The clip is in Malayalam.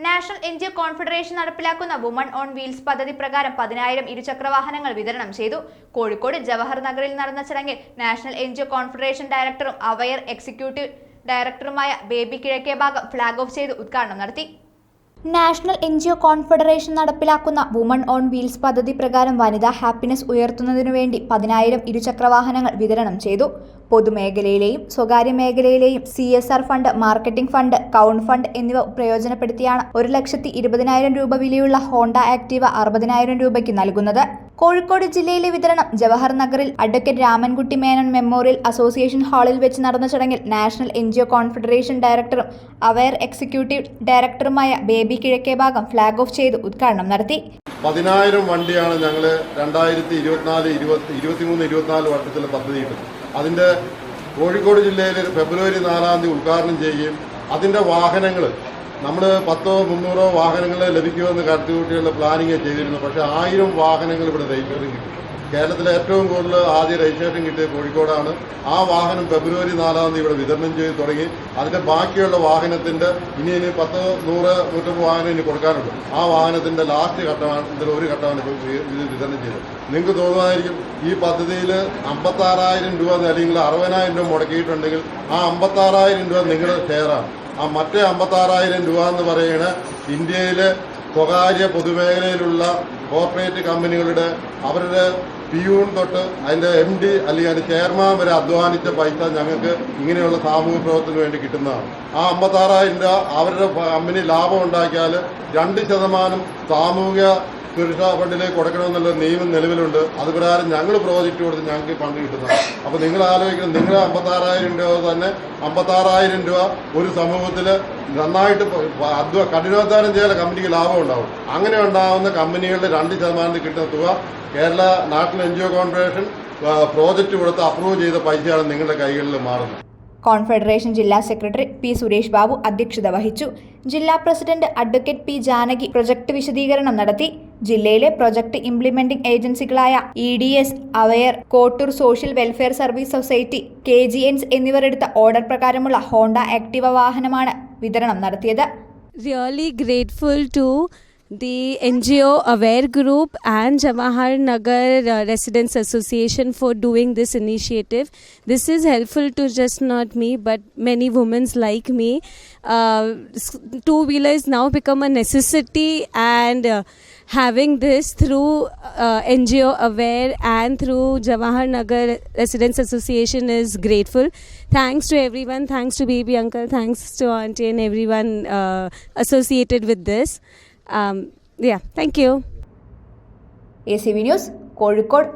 നാഷണൽ എൻജിഒ കോൺഫെഡറേഷൻ നടപ്പിലാക്കുന്ന വുമൺ ഓൺ വീൽസ് പദ്ധതി പ്രകാരം 10,000 ഇരുചക്രവാഹനങ്ങൾ വിതരണം ചെയ്തു. കോഴിക്കോട് ജവഹർ നഗറിൽ നടന്ന ചടങ്ങിൽ നാഷണൽ എൻജിഒ കോൺഫെഡറേഷൻ ഡയറക്ടറും അവയർ എക്സിക്യൂട്ടീവ് ഡയറക്ടറുമായ ബേബി കിഴക്കേഭാഗം ഫ്ളാഗ് ഓഫ് ചെയ്ത് ഉദ്ഘാടനം നടത്തി. നാഷണൽ എൻജിഒ കോൺഫെഡറേഷൻ നടപ്പിലാക്കുന്ന വുമൺ ഓൺ വീൽസ് പദ്ധതി പ്രകാരം വനിതാ ഹാപ്പിനെസ് ഉയർത്തുന്നതിനു വേണ്ടി 10,000 ഇരുചക്രവാഹനങ്ങൾ വിതരണം ചെയ്തു. പൊതുമേഖലയിലെയും സ്വകാര്യ മേഖലയിലെയും CSR fund, marketing fund, count fund എന്നിവ പ്രയോജനപ്പെടുത്തിയാണ് 1,20,000 രൂപ വിലയുള്ള ഹോണ്ട ആക്ടിവ 60,000 രൂപയ്ക്ക് നൽകുന്നത്. കോഴിക്കോട് ജില്ലയിലെ വിതരണം ജവഹർ നഗറിൽ advocate Ramankutty Menon memorial association ഹാളിൽ വെച്ച് നടന്ന ചടങ്ങിൽ നാഷണൽ എൻജിഒ കോൺഫെഡറേഷൻ ഡയറക്ടറും അവയർ എക്സിക്യൂട്ടീവ് ഡയറക്ടറുമായ ബേബി കിഴക്കേഭാഗം ഫ്ളാഗ് ഓഫ് ചെയ്ത് ഉദ്ഘാടനം നടത്തി. 10,000 വണ്ടിയാണ് ഞങ്ങൾ 2023-24 വർഷത്തിൽ പദ്ധതിയിട്ടത്. അതിൻ്റെ കോഴിക്കോട് ജില്ലയിൽ ഫെബ്രുവരി 4 ഉദ്ഘാടനം ചെയ്യുകയും അതിൻ്റെ വാഹനങ്ങൾ നമ്മൾ 100-300 വാഹനങ്ങൾ ലഭിക്കുമെന്ന് കരുത്തുകൂട്ടിയുള്ള പ്ലാനിങ് ചെയ്തിരുന്നു. പക്ഷേ 1000 വാഹനങ്ങൾ ഇവിടെ രജിസ്ട്രേഷൻ കിട്ടി. കേരളത്തിലെ ഏറ്റവും കൂടുതൽ ആദ്യ രജിസ്ട്രേഷൻ കിട്ടിയത് കോഴിക്കോടാണ്. ആ വാഹനം ഫെബ്രുവരി 4 ഇവിടെ വിതരണം ചെയ്ത് തുടങ്ങി. അതിൻ്റെ ബാക്കിയുള്ള വാഹനത്തിൻ്റെ ഇനി 10-100-150 വാഹനം ഇനി കൊടുക്കാനുണ്ട്. ആ വാഹനത്തിൻ്റെ ലാസ്റ്റ് ഘട്ടമാണ് ഇതിൽ ഒരു ഘട്ടമാണ് ഇത് വിതരണം ചെയ്തത്. നിങ്ങൾക്ക് തോന്നുമായിരിക്കും ഈ പദ്ധതിയിൽ 56,000 രൂപ അല്ലെങ്കിൽ 60,000 രൂപ മുടക്കിയിട്ടുണ്ടെങ്കിൽ ആ 56,000 രൂപ നിങ്ങളുടെ ഷെയറാണ്. ആ മറ്റേ 56,000 രൂപ എന്ന് പറയുന്നത് ഇന്ത്യയിലെ സ്വകാര്യ പൊതുമേഖലയിലുള്ള കോർപ്പറേറ്റ് കമ്പനികളുടെ അവരുടെ പിയൂൺ തൊട്ട് അതിൻ്റെ MD അല്ലെങ്കിൽ അതിൻ്റെ ചെയർമാൻ വരെ അധ്വാനിച്ച പൈസ ഞങ്ങൾക്ക് ഇങ്ങനെയുള്ള സാമൂഹ്യ പ്രവർത്തനത്തിന് വേണ്ടി കിട്ടുന്നതാണ്. ആ 56,000 രൂപ അവരുടെ കമ്പനി ലാഭം ഉണ്ടാക്കിയാൽ 2% സാമൂഹിക സുരക്ഷാ ഫണ്ടിലേക്ക് കൊടുക്കണമെന്നുള്ള നിയമം നിലവിലുണ്ട്. അത് പ്രകാരം ഞങ്ങൾ പ്രോജക്റ്റ് കൊടുത്ത് ഞങ്ങൾക്ക് ഫണ്ട് കിട്ടുന്നതാണ്. അപ്പോൾ നിങ്ങൾ ആലോചിക്കുന്നത് നിങ്ങൾ 56,000 രൂപ തന്നെ 56,000 രൂപ ഒരു സമൂഹത്തിൽ നന്നായിട്ട് കഠിനാധ്വാനം ചെയ്യാൻ കമ്പനിക്ക് ലാഭം ഉണ്ടാവും. അങ്ങനെ ഉണ്ടാകുന്ന കമ്പനികളുടെ 2% കിട്ടുന്ന തുക Kerala national NGO confederation project കൊടുത്ത് അപ്രൂവ് ചെയ്ത പൈസയാണ് നിങ്ങളുടെ കൈകളിൽ മാറുന്നത്. കോൺഫെഡറേഷൻ ജില്ലാ സെക്രട്ടറി P. സുരേഷ് ബാബു അധ്യക്ഷത വഹിച്ചു. ജില്ലാ president advocate P. Janaki project വിശദീകരണം നടത്തി. ജില്ലയിലെ പ്രൊജക്ട് ഇംപ്ലിമെന്റിംഗ് ഏജൻസികളായ EDS, aware, Kottoor social welfare service society, KGNs എന്നിവർ എടുത്ത ഓർഡർ പ്രകാരമുള്ള ഹോണ്ട ആക്ടിവ വാഹനമാണ് വിതരണം നടത്തിയത്. Really grateful to the NGO Aware Group and Jawahar Nagar Residents Association for doing this initiative. This is helpful to just not me but many women like me. Two-wheelers now become a necessity, and having this through NGO Aware and through Jawahar Nagar Residents Association is grateful. Thanks to everyone, thanks to baby uncle, thanks to auntie and everyone associated with this. Thank you. ACV News, Kozhikode.